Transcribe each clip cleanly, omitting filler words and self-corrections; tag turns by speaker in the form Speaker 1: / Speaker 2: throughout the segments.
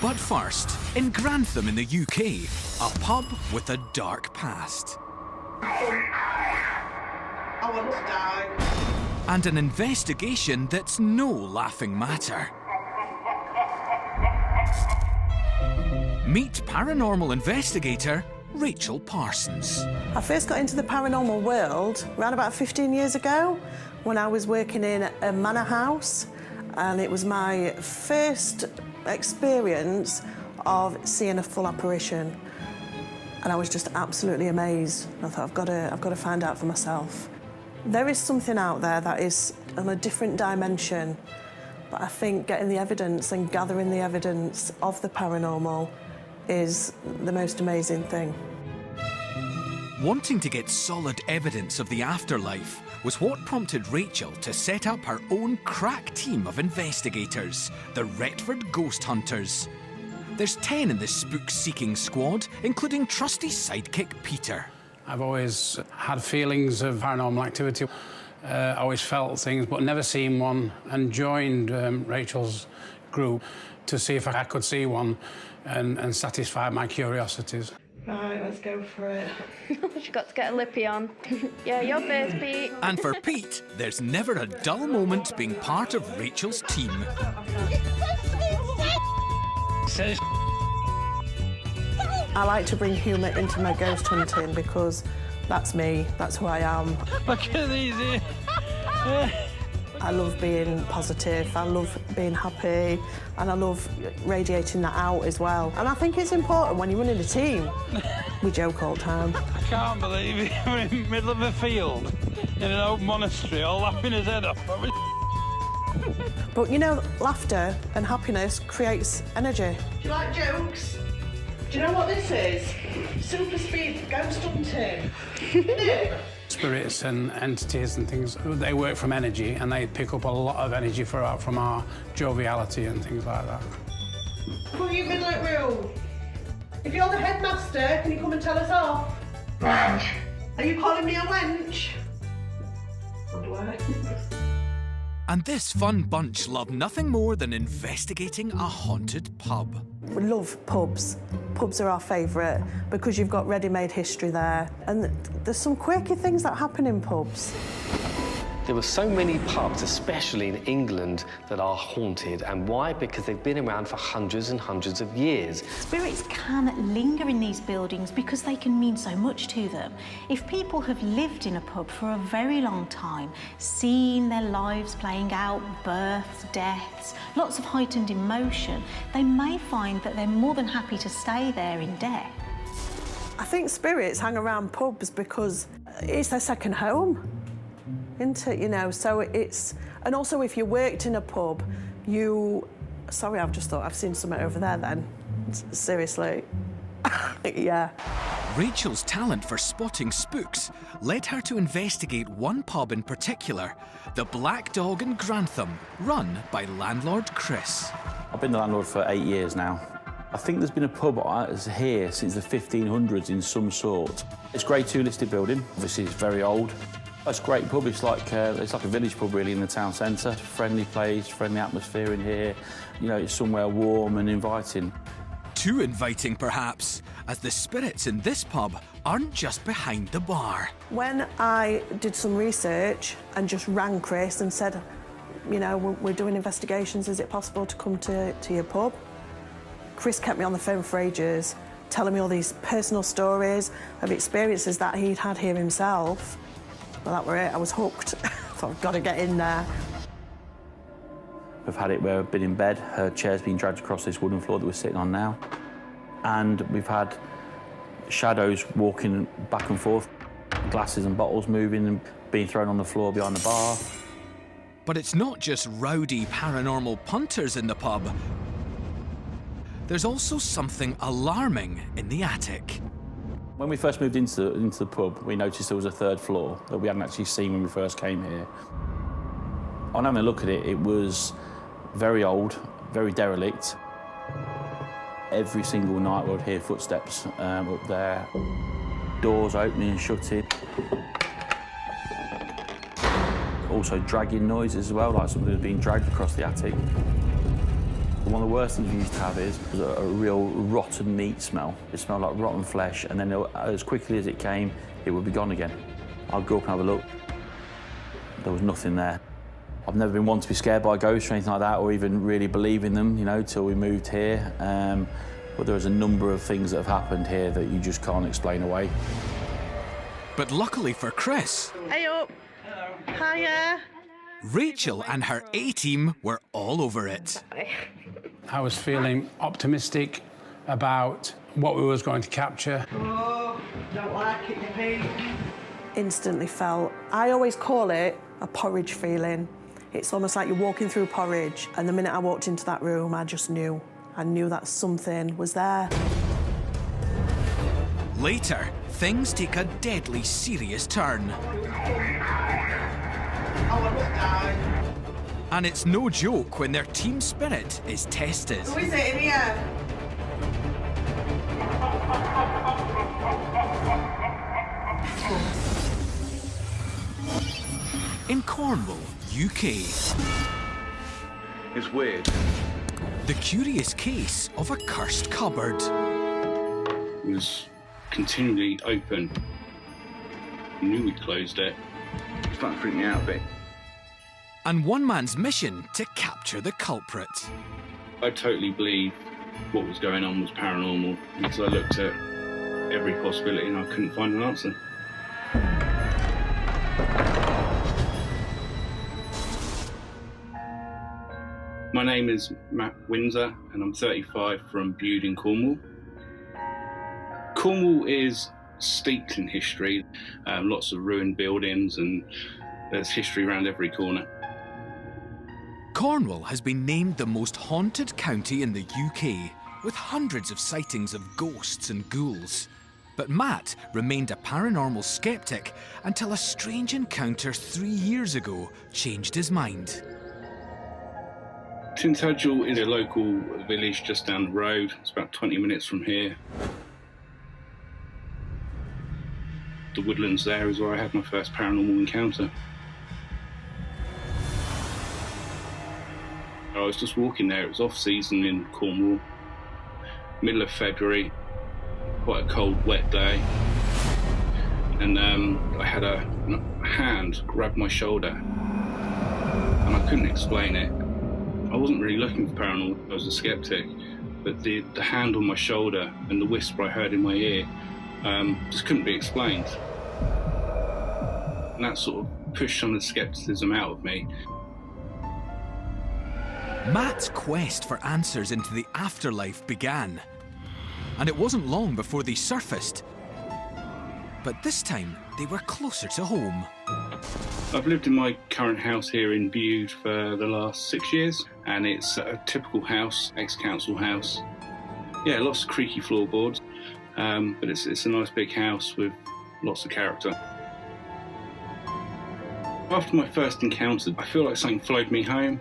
Speaker 1: But first, in Grantham in the UK, a pub with a dark past.
Speaker 2: I want to die.
Speaker 1: And an investigation that's no laughing matter. Meet paranormal investigator Rachel Parsons.
Speaker 2: I first got into the paranormal world around about 15 years ago when I was working in a manor house, and it was my first experience of seeing a full apparition. And I was just absolutely amazed. I thought, I've got to find out for myself. There is something out there that is on a different dimension, but I think getting the evidence and gathering the evidence of the paranormal is the most amazing thing.
Speaker 1: Wanting to get solid evidence of the afterlife was what prompted Rachel to set up her own crack team of investigators, the Retford Ghost Hunters. There's 10 in the spook-seeking squad, including trusty sidekick Peter.
Speaker 3: I've always had feelings of paranormal activity. Always felt things, but never seen one, and joined Rachel's group to see if I could see one and satisfy my curiosities.
Speaker 2: Right, let's go for it.
Speaker 4: She got to get a lippy on. Yeah, you're first, Pete.
Speaker 1: And for Pete, there's never a dull moment being part of Rachel's team.
Speaker 2: I like to bring humour into my ghost hunting because that's me, that's who I am.
Speaker 5: Look at these here.
Speaker 2: I love being positive, I love being happy, and I love radiating that out as well. And I think it's important when you're running a team. We joke all the time.
Speaker 5: I can't believe it. We're in the middle of a field in an old monastery, all laughing his head off.
Speaker 2: But you know, laughter and happiness creates energy. Do you like jokes? Do you know what this is? Super speed ghost hunting. Isn't it?
Speaker 3: Spirits and entities and things, they work from energy, and they pick up a lot of energy from our joviality and things like that.
Speaker 2: Put your midnight rule. If you're the headmaster, can you come and tell us off? Wench. Are you calling me a wench? Wonder why.
Speaker 1: And this fun bunch love nothing more than investigating a haunted pub.
Speaker 2: We love pubs. Pubs are our favourite because you've got ready-made history there. And there's some quirky things that happen in pubs.
Speaker 6: There were so many pubs, especially in England, that are haunted. And why? Because they've been around for hundreds and hundreds of years.
Speaker 7: Spirits can linger in these buildings because they can mean so much to them. If people have lived in a pub for a very long time, seen their lives playing out, births, deaths, lots of heightened emotion, they may find that they're more than happy to stay there in death.
Speaker 2: I think spirits hang around pubs because it's their second home. Isn't it, you know, so it's... And also, if you worked in a pub, you... Sorry, I've just thought I've seen something over there then. Seriously. Yeah.
Speaker 1: Rachel's talent for spotting spooks led her to investigate one pub in particular, the Black Dog in Grantham, run by landlord Chris.
Speaker 8: I've been the landlord for 8 years now. I think there's been a pub here since the 1500s in some sort. It's a Grade 2 listed building. Obviously, it's very old. It's a great pub. It's like a village pub, really, in the town centre. Friendly place, friendly atmosphere in here. You know, it's somewhere warm and inviting.
Speaker 1: Too inviting, perhaps, as the spirits in this pub aren't just behind the bar.
Speaker 2: When I did some research and just rang Chris and said, you know, we're doing investigations, is it possible to come to your pub? Chris kept me on the phone for ages, telling me all these personal stories of experiences that he'd had here himself. Well, that were it. I was hooked. I thought, I've got to get in there.
Speaker 8: We've had it where I've been in bed, her chair's been dragged across this wooden floor that we're sitting on now. And we've had shadows walking back and forth, glasses and bottles moving and being thrown on the floor behind the bar.
Speaker 1: But it's not just rowdy paranormal punters in the pub. There's also something alarming in the attic.
Speaker 8: When we first moved into the pub, we noticed there was a third floor that we hadn't actually seen when we first came here. On having a look at it, it was very old, very derelict. Every single night we would hear footsteps up there, doors opening and shutting. Also dragging noises as well, like something was being dragged across the attic. One of the worst things we used to have is a real rotten meat smell. It smelled like rotten flesh, and then as quickly as it came, it would be gone again. I'd go up and have a look. There was nothing there. I've never been one to be scared by ghosts or anything like that, or even really believe in them, you know, till we moved here. But there's a number of things that have happened here that you just can't explain away.
Speaker 1: But luckily for Chris,
Speaker 2: Hey up. Hiya.
Speaker 1: Rachel and her A-team were all over it.
Speaker 3: I was feeling optimistic about what we was going to capture.
Speaker 2: Oh, don't like it, Pete. Instantly felt, I always call it a porridge feeling. It's almost like you're walking through porridge, and the minute I walked into that room, I just knew. I knew that something was there.
Speaker 1: Later, things take a deadly serious turn. And it's no joke when their team spirit is tested.
Speaker 2: Who is it in here?
Speaker 1: In Cornwall, UK.
Speaker 9: It's weird.
Speaker 1: The curious case of a cursed cupboard.
Speaker 10: It was continually open. I knew we'd closed it.
Speaker 9: It's starting to freak me out a bit.
Speaker 1: And one man's mission to capture the culprit.
Speaker 10: I totally believe what was going on was paranormal because I looked at every possibility and I couldn't find an answer. My name is Matt Windsor and I'm 35 from Bude in Cornwall. Cornwall is steeped in history, lots of ruined buildings, and there's history around every corner.
Speaker 1: Cornwall has been named the most haunted county in the UK, with hundreds of sightings of ghosts and ghouls. But Matt remained a paranormal skeptic until a strange encounter 3 years ago changed his mind.
Speaker 10: Tintagel is a local village just down the road. It's about 20 minutes from here. The woodlands there is where I had my first paranormal encounter. I was just walking there. It was off-season in Cornwall, middle of February, quite a cold, wet day. And I had a hand grab my shoulder, and I couldn't explain it. I wasn't really looking for paranormal, I was a skeptic, but the hand on my shoulder and the whisper I heard in my ear just couldn't be explained. And that sort of pushed some of the skepticism out of me.
Speaker 1: Matt's quest for answers into the afterlife began. And it wasn't long before they surfaced. But this time, they were closer to home.
Speaker 10: I've lived in my current house here in Bude for the last 6 years, and it's a typical house, ex-council house. Yeah, lots of creaky floorboards, but it's a nice big house with lots of character. After my first encounter, I feel like something followed me home.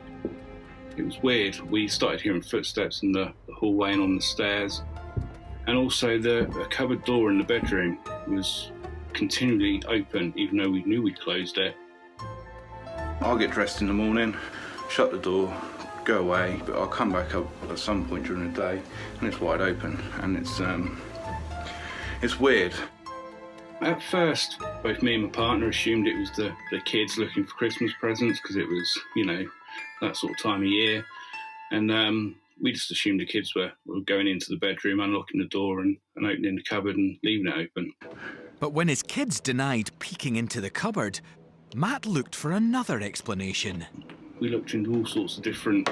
Speaker 10: It was weird. We started hearing footsteps in the hallway and on the stairs, and also the cupboard door in the bedroom was continually open, even though we knew we'd closed it.
Speaker 9: I'll get dressed in the morning, shut the door, go away, but I'll come back up at some point during the day and it's wide open, and it's weird.
Speaker 10: At first, both me and my partner assumed it was the kids looking for Christmas presents because it was, you know, that sort of time of year. And we just assumed the kids were going into the bedroom, unlocking the door and opening the cupboard and leaving it open.
Speaker 1: But when his kids denied peeking into the cupboard, Matt looked for another explanation.
Speaker 10: We looked into all sorts of different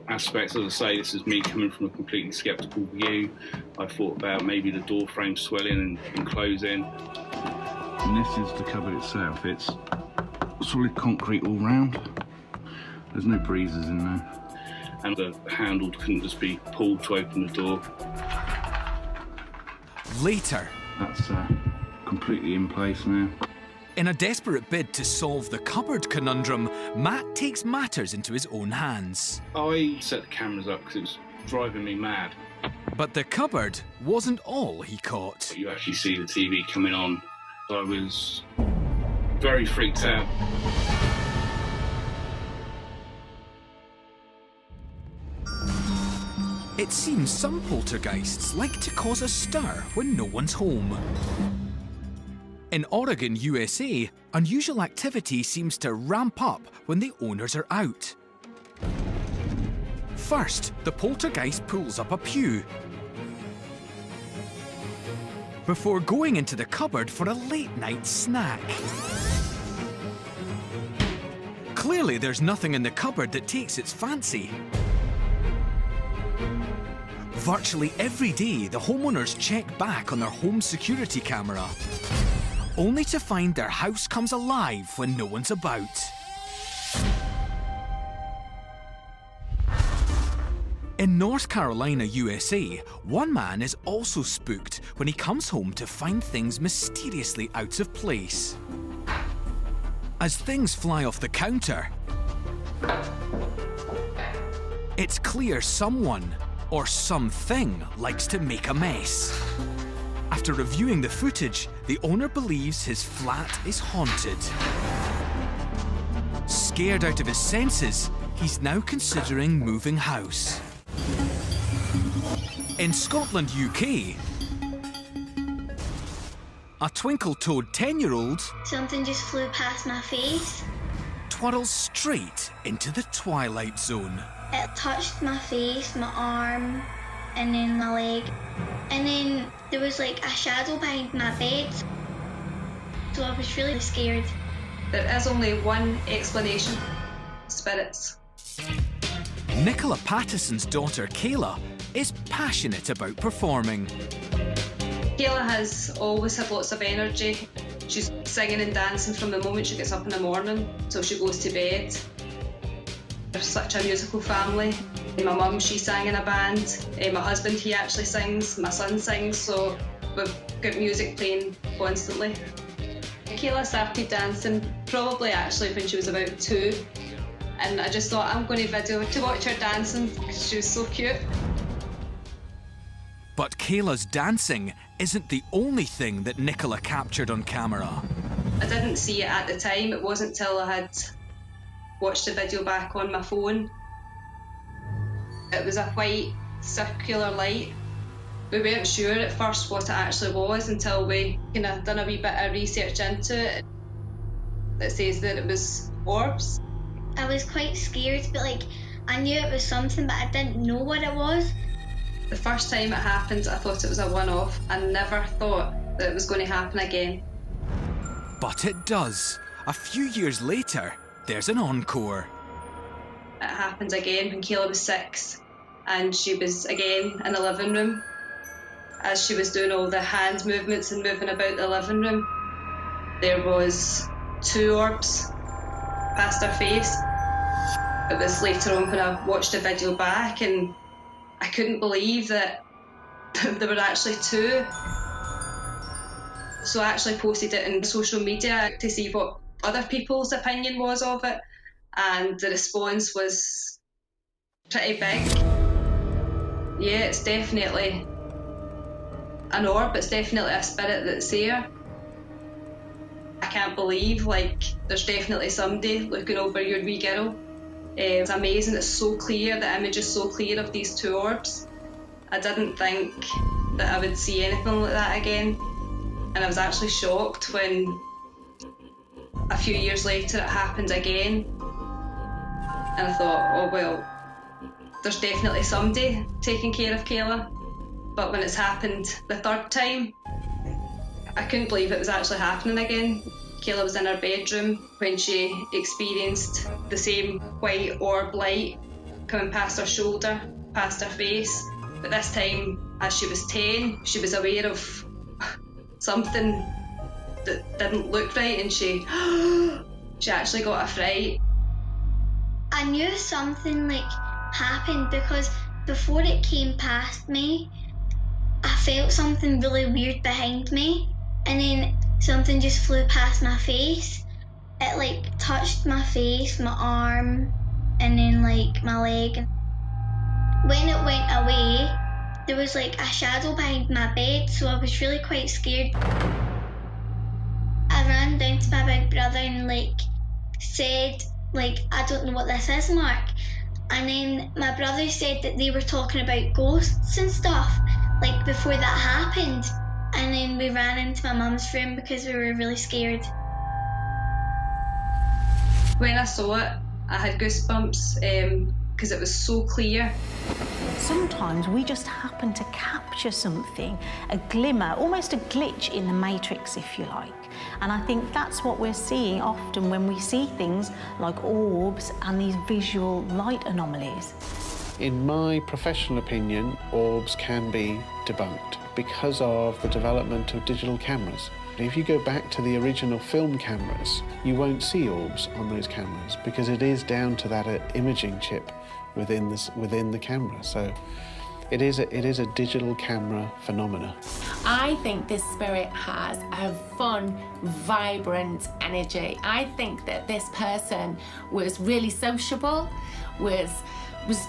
Speaker 10: aspects. As I say, this is me coming from a completely sceptical view. I thought about maybe the door frame swelling and closing.
Speaker 9: And this is the cupboard itself. It's solid concrete all round. There's no breezes in there.
Speaker 10: And the handle couldn't just be pulled to open the door.
Speaker 1: Later,
Speaker 9: That's completely in place now.
Speaker 1: in a desperate bid to solve the cupboard conundrum, Matt takes matters into his own hands.
Speaker 10: I set the cameras up because it was driving me mad.
Speaker 1: But the cupboard wasn't all he caught.
Speaker 10: You actually see the TV coming on. I was very freaked out.
Speaker 1: It seems some poltergeists like to cause a stir when no one's home. In Oregon, USA, unusual activity seems to ramp up when the owners are out. First, the poltergeist pulls up a pew before going into the cupboard for a late-night snack. Clearly, there's nothing in the cupboard that takes its fancy. Virtually every day, the homeowners check back on their home security camera, only to find their house comes alive when no one's about. In North Carolina, USA, one man is also spooked when he comes home to find things mysteriously out of place. As things fly off the counter, it's clear someone or something likes to make a mess. After reviewing the footage, the owner believes his flat is haunted. Scared out of his senses, he's now considering moving house. In Scotland, UK, a twinkle-toed 10-year-old
Speaker 11: something just flew past my face.
Speaker 1: Twirls straight into the twilight zone.
Speaker 11: It touched my face, my arm, and then my leg. And then there was like a shadow behind my bed. So I was really scared.
Speaker 12: There is only one explanation: spirits.
Speaker 1: Nicola Patterson's daughter Kayla is passionate about performing.
Speaker 12: Kayla has always had lots of energy. She's singing and dancing from the moment she gets up in the morning till she goes to bed. They're such a musical family. My mum, she sang in a band. My husband, he actually sings. My son sings, so we've got music playing constantly. Kayla started dancing probably actually when she was about 2. And I just thought, I'm going to video to watch her dancing because she was so cute.
Speaker 1: But Kayla's dancing isn't the only thing that Nicola captured on camera.
Speaker 12: I didn't see it at the time. It wasn't till I had watched the video back on my phone. It was a white circular light. We weren't sure at first what it actually was until we kind of done a wee bit of research into it. It says that it was orbs.
Speaker 11: I was quite scared, but like I knew it was something, but I didn't know what it was.
Speaker 12: The first time it happened, I thought it was a one-off. I never thought that it was going to happen again.
Speaker 1: But it does. A few years later, there's an encore.
Speaker 12: It happened again when Kayla was 6, and she was again in the living room. As she was doing all the hand movements and moving about the living room, there was 2 orbs past her face. It was later on when I watched the video back and I couldn't believe that there were actually 2. So I actually posted it in social media to see what other people's opinion was of it, and the response was pretty big. Yeah, it's definitely an orb, it's definitely a spirit that's here. I can't believe, like, there's definitely somebody looking over your wee girl. It's amazing, it's so clear, the image is so clear of these 2 orbs. I didn't think that I would see anything like that again, and I was actually shocked when a few years later it happened again, and I thought, oh well, there's definitely somebody taking care of Kayla. But when it's happened the 3rd time, I couldn't believe it was actually happening again. Kayla was in her bedroom when she experienced the same white orb light coming past her shoulder, past her face. But this time, as she was 10, she was aware of something that didn't look right, and she actually got a fright.
Speaker 11: I knew something like happened because before it came past me, I felt something really weird behind me, and then something just flew past my face. It like touched my face, my arm, and then like my leg. When it went away, there was like a shadow behind my bed, so I was really quite scared. I ran down to my big brother and like said, like, I don't know what this is, Mark. And then my brother said that they were talking about ghosts and stuff, like before that happened. And then we ran into my mum's room because we were really scared.
Speaker 12: When I saw it, I had goosebumps because it was so clear.
Speaker 7: Sometimes we just happen to capture something, a glimmer, almost a glitch in the matrix, if you like. And I think that's what we're seeing often when we see things like orbs and these visual light anomalies.
Speaker 13: In my professional opinion, orbs can be debunked because of the development of digital cameras. If you go back to the original film cameras, you won't see orbs on those cameras because it is down to that imaging chip within the camera. So it is a digital camera phenomena.
Speaker 14: I think this spirit has a fun, vibrant energy. I think that this person was really sociable, was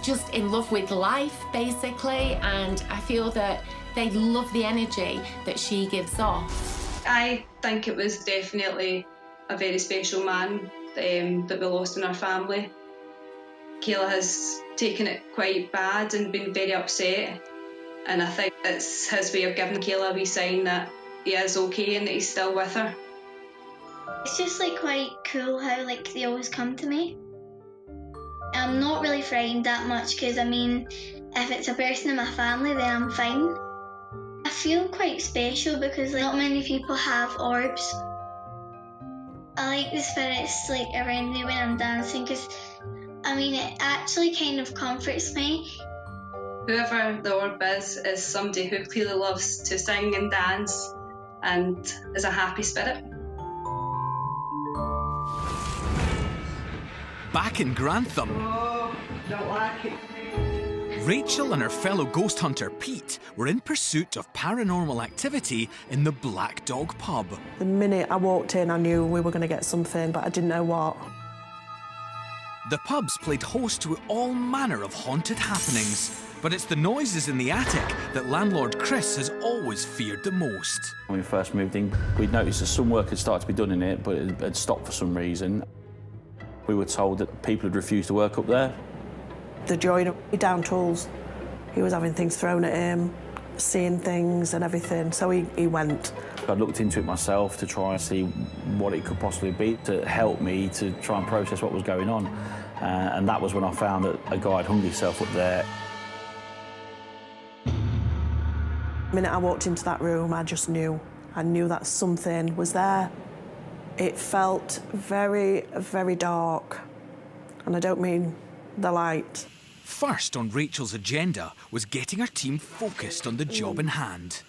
Speaker 14: just in love with life, basically, and I feel that they love the energy that she gives off.
Speaker 12: I think it was definitely a very special man that we lost in our family. Kayla has taken it quite bad and been very upset, and I think it's his way of giving Kayla a wee sign that he is okay and that he's still with her.
Speaker 11: It's just like quite cool how like they always come to me. I'm not really frightened that much because I mean, if it's a person in my family then I'm fine. I feel quite special because like, not many people have orbs. I like the spirits like around me when I'm dancing because I mean it actually kind of comforts me.
Speaker 12: Whoever the orb is somebody who clearly loves to sing and dance and is a happy spirit.
Speaker 1: Back in Grantham,
Speaker 2: Don't like it.
Speaker 1: Rachel and her fellow ghost hunter Pete were in pursuit of paranormal activity in the Black Dog pub.
Speaker 2: The minute I walked in, I knew we were going to get something, but I didn't know what.
Speaker 1: The pub's played host to all manner of haunted happenings, but it's the noises in the attic that landlord Chris has always feared the most.
Speaker 8: When we first moved in, we'd noticed that some work had started to be done in it, but it had stopped for some reason. We were told that people had refused to work up there.
Speaker 2: The joiner, he down tools. He was having things thrown at him, seeing things and everything, so he went.
Speaker 8: I looked into it myself to try and see what it could possibly be to help me to try and process what was going on. And that was when I found that a guy had hung himself up there.
Speaker 2: The minute I walked into that room, I just knew. I knew that something was there. It felt very, very dark. And I don't mean the light.
Speaker 1: First on Rachel's agenda was getting her team focused on the job in hand.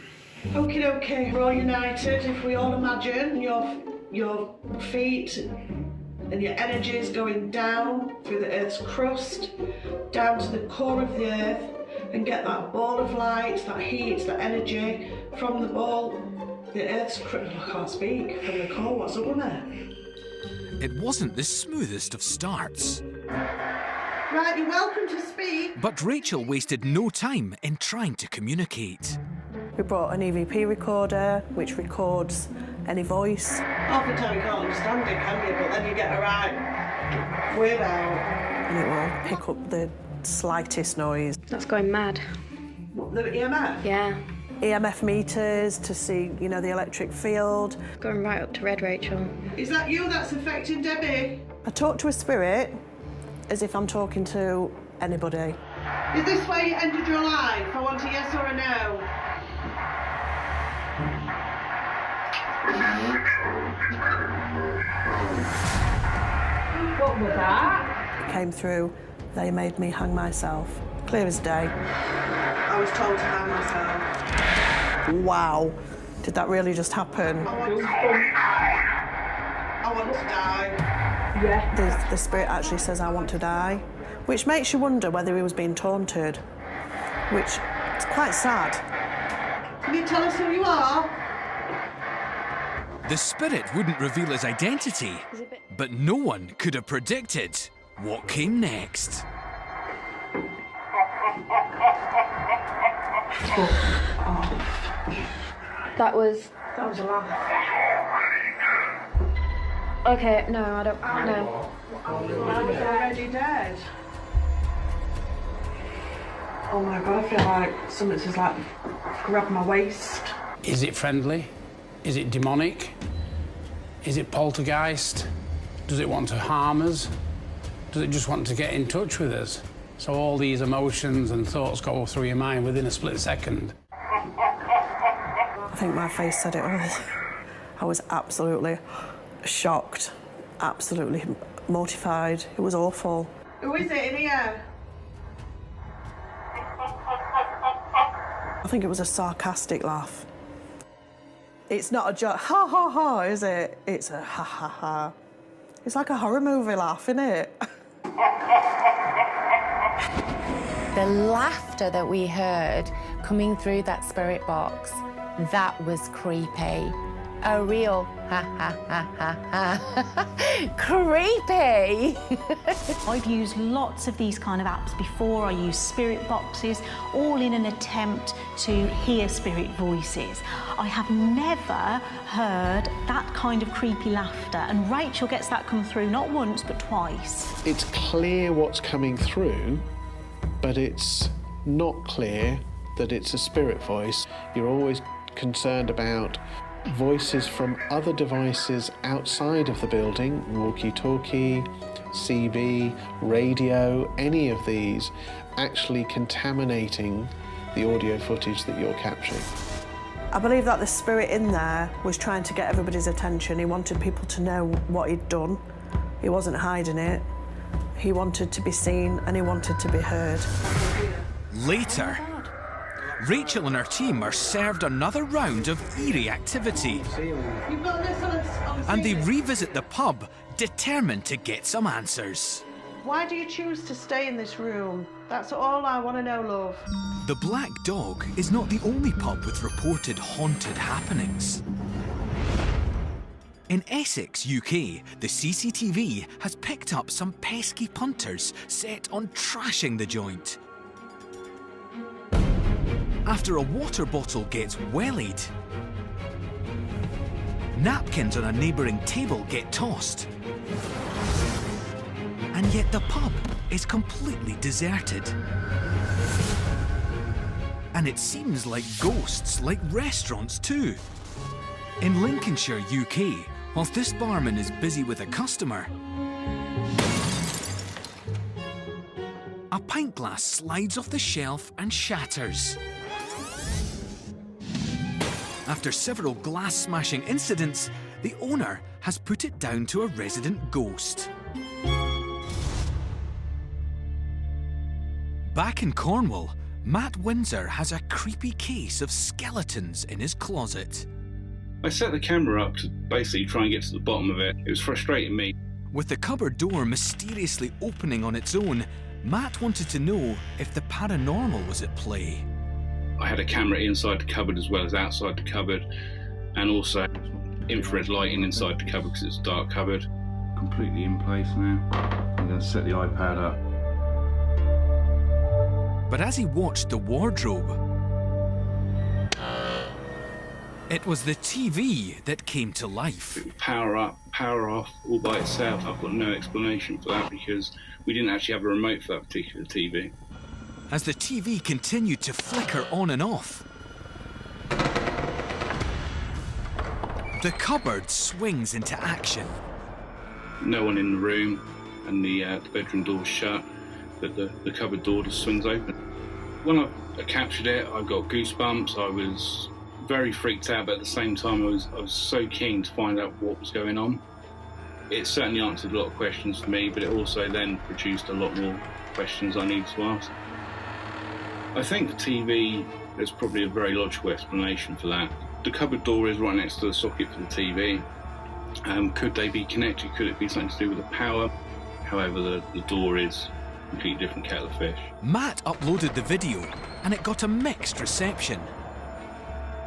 Speaker 2: Okay, we're all united. If we all imagine your feet and your energy is going down through the Earth's crust, down to the core of the Earth, and get that ball of light, that heat, that energy from the ball, the Earth's crust. I can't speak. From the core, what's up with me?
Speaker 1: It wasn't the smoothest of starts.
Speaker 2: Right, you're welcome to speak.
Speaker 1: But Rachel wasted no time in trying to communicate.
Speaker 2: We brought an EVP recorder, which records any voice. Half the time you can't understand it, can you? But then you get a right word out. And it will pick up the slightest noise.
Speaker 4: That's going mad.
Speaker 2: What, the EMF?
Speaker 4: Yeah.
Speaker 2: EMF meters to see, you know, the electric field.
Speaker 4: Going right up to red, Rachel.
Speaker 2: Is that you that's affecting Debbie? I talk to a spirit as if I'm talking to anybody. Is this where you ended your life? I want a yes or a no.
Speaker 15: What was that?
Speaker 2: It came through, they made me hang myself. Clear as day. I was told to hang myself. Wow. Did that really just happen? I want to die. Yeah. The spirit actually says, I want to die, which makes you wonder whether he was being taunted, which is quite sad. Can you tell us who you are?
Speaker 1: The spirit wouldn't reveal his identity, but no one could have predicted what came next.
Speaker 4: That was
Speaker 2: a laugh.
Speaker 4: Okay, no, I don't know.
Speaker 2: I was already dead. Oh my God, I feel like something's just like grabbed my waist.
Speaker 3: Is it friendly? Is it demonic? Is it poltergeist? Does it want to harm us? Does it just want to get in touch with us? So all these emotions and thoughts go through your mind within a split second.
Speaker 2: I think my face said it all. I was absolutely shocked, absolutely mortified. It was awful. Who is it in here? I think it was a sarcastic laugh. It's not a joke, ha ha ha, is it? It's a ha ha ha. It's like a horror movie laugh, isn't it?
Speaker 14: The laughter that we heard coming through that spirit box, that was creepy. A real ha ha ha ha ha. Creepy!
Speaker 7: I've used lots of these kind of apps before. I use spirit boxes, all in an attempt to hear spirit voices. I have never heard that kind of creepy laughter, and Rachel gets that come through not once but twice.
Speaker 13: It's clear what's coming through, but it's not clear that it's a spirit voice. You're always concerned about voices from other devices outside of the building, walkie-talkie, CB, radio, any of these actually contaminating the audio footage that you're capturing.
Speaker 2: I believe that the spirit in there was trying to get everybody's attention. He wanted people to know what he'd done. He wasn't hiding it. He wanted to be seen and he wanted to be heard.
Speaker 1: Later, Rachel and her team are served another round of eerie activity. And they revisit the pub, determined to get some answers.
Speaker 2: Why do you choose to stay in this room? That's all I want to know, love.
Speaker 1: The Black Dog is not the only pub with reported haunted happenings. In Essex, UK, the CCTV has picked up some pesky punters set on trashing the joint. After a water bottle gets wellied, napkins on a neighbouring table get tossed, and yet the pub is completely deserted. And it seems like ghosts, like restaurants too. In Lincolnshire, UK, whilst this barman is busy with a customer, a pint glass slides off the shelf and shatters. After several glass-smashing incidents, the owner has put it down to a resident ghost. Back in Cornwall, Matt Windsor has a creepy case of skeletons in his closet.
Speaker 10: I set the camera up to basically try and get to the bottom of it. It was frustrating me.
Speaker 1: With the cupboard door mysteriously opening on its own, Matt wanted to know if the paranormal was at play.
Speaker 10: I had a camera inside the cupboard as well as outside the cupboard, and also infrared lighting inside the cupboard because it's a dark cupboard.
Speaker 9: Completely in place now. I'm going to set the iPad up.
Speaker 1: But as he watched the wardrobe, it was the TV that came to life.
Speaker 10: It would power up, power off, all by itself. I've got no explanation for that because we didn't actually have a remote for that particular TV.
Speaker 1: As the TV continued to flicker on and off, the cupboard swings into action.
Speaker 10: No one in the room, and the bedroom door's shut, but the cupboard door just swings open. When I captured it, I got goosebumps. I was very freaked out, but at the same time, I was so keen to find out what was going on. It certainly answered a lot of questions for me, but it also then produced a lot more questions I needed to ask. I think the TV, there's probably a very logical explanation for that. The cupboard door is right next to the socket for the TV. Could they be connected? Could it be something to do with the power? However, the door is a completely different kettle of fish.
Speaker 1: Matt uploaded the video and it got a mixed reception.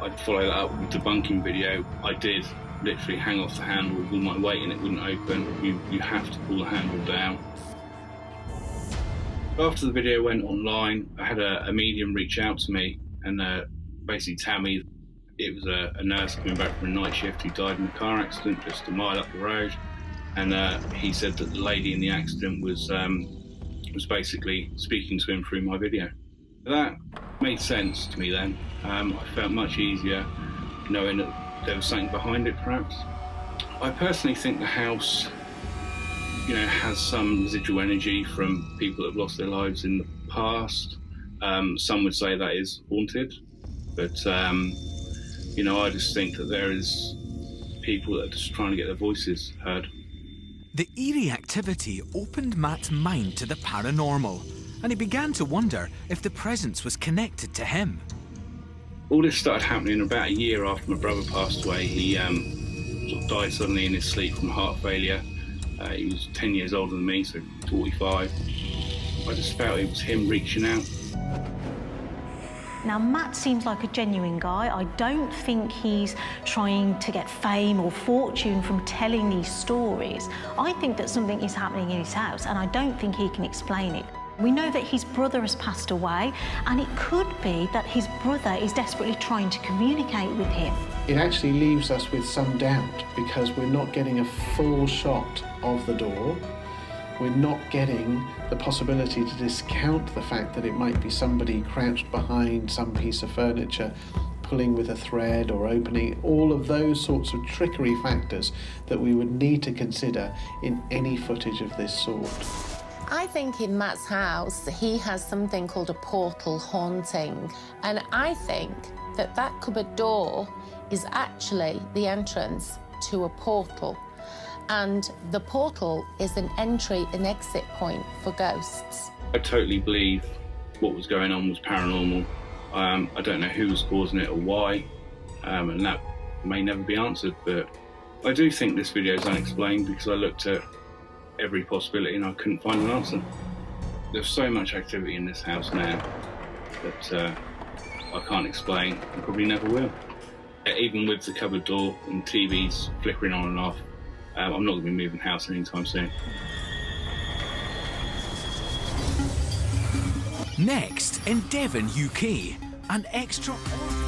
Speaker 10: I'd follow that up with a debunking video. I did literally hang off the handle with all my weight and it wouldn't open. You have to pull the handle down. After the video went online, I had a medium reach out to me and basically tell me it was a nurse coming back from a night shift who died in a car accident just a mile up the road. And he said that the lady in the accident was basically speaking to him through my video. That made sense to me then. I felt much easier knowing that there was something behind it, perhaps. I personally think the house, you know, has some residual energy from people that have lost their lives in the past. Some would say that is haunted, but you know, I just think that there is people that are just trying to get their voices heard.
Speaker 1: The eerie activity opened Matt's mind to the paranormal, and he began to wonder if the presence was connected to him.
Speaker 10: All this started happening about a year after my brother passed away. He sort of died suddenly in his sleep from heart failure. He was 10 years older than me, so 45. I just felt it was him reaching out.
Speaker 7: Now, Matt seems like a genuine guy. I don't think he's trying to get fame or fortune from telling these stories. I think that something is happening in his house, and I don't think he can explain it. We know that his brother has passed away, and it could be that his brother is desperately trying to communicate with him.
Speaker 13: It actually leaves us with some doubt because we're not getting a full shot of the door. We're not getting the possibility to discount the fact that it might be somebody crouched behind some piece of furniture, pulling with a thread or opening, all of those sorts of trickery factors that we would need to consider in any footage of this sort.
Speaker 14: I think in Matt's house, he has something called a portal haunting. And I think that that cupboard door is actually the entrance to a portal. And the portal is an entry and exit point for ghosts.
Speaker 10: I totally believe what was going on was paranormal. I don't know who was causing it or why, and that may never be answered, but I do think this video is unexplained because I looked at every possibility and I couldn't find an answer. There's so much activity in this house now that I can't explain and probably never will. Even with the cupboard door and TVs flickering on and off, I'm not going to be moving house anytime soon.
Speaker 1: Next, in Devon, UK, an extraordinary